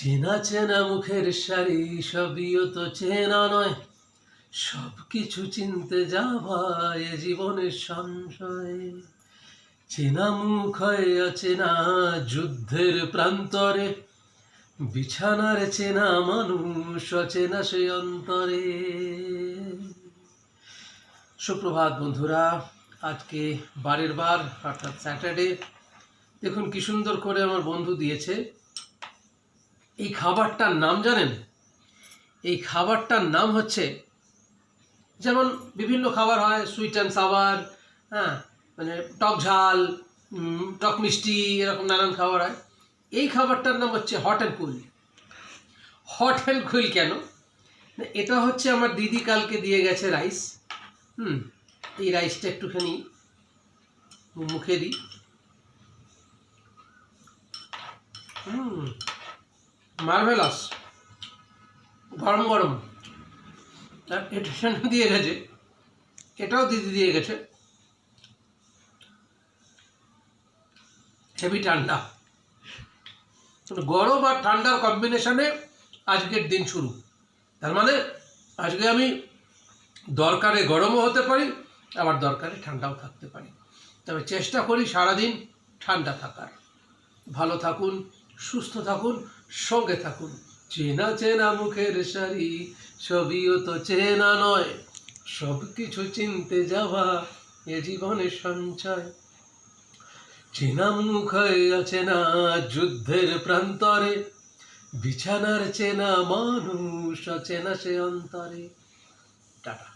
চেনা চেনা মুখের সারি সবিও তো চেনা নয়, সব কিছু চিনতে যাওয়া এ জীবনের সংশয়। চেনা মুখ হয় অচেনা যুদ্ধের প্রান্তরে, বিছানার চেনা মানুষ অচেনা সে অন্তরে। সুপ্রভাত বন্ধুরা, আজকে বারের বার অর্থাৎ স্যাটারডে। দেখুন কি সুন্দর করে আমার বন্ধু দিয়েছে। এই খাবারটার নাম জানেন? এই খাবারটার নাম হচ্ছে, যেমন বিভিন্ন খাবার হয় সুইট অ্যান্ড সাওয়ার, হ্যাঁ, মানে টক ঝাল, টক মিষ্টি, এরকম নানান খাবার হয়। এই খাবারটার নাম হচ্ছে hot and cool. Hot and কুল কেন? এটা হচ্ছে আমার দিদি কালকে দিয়ে গেছে রাইস। এই রাইসটা একটুখানি মুখে দিই। মার্ভেলাস, গরম গরম। আর এটা দিয়ে গেছে, এটাও দিদি দিয়ে গেছে, হেভি ঠান্ডা। গরম আর ঠান্ডার কম্বিনেশনে আজকের দিন শুরু। তার মানে আজকে আমি দরকারে গরমও হতে পারি, আবার দরকারে ঠান্ডাও থাকতে পারি। তবে চেষ্টা করি সারাদিন ঠান্ডা থাকার। ভালো থাকুন, সুস্থ থাকুন, সঙ্গে থাকুন। চেনা চেনা মুখের সারি সবিও তো চেনা নয়, সব কিছু চিনতে যাওয়া এ জীবনের সঞ্চয়। চেনা মুখ হয়ে অচেনা যুদ্ধের প্রান্তরে, বিছানার চেনা মানুষ অচেনা সে অন্তরে। টাটা।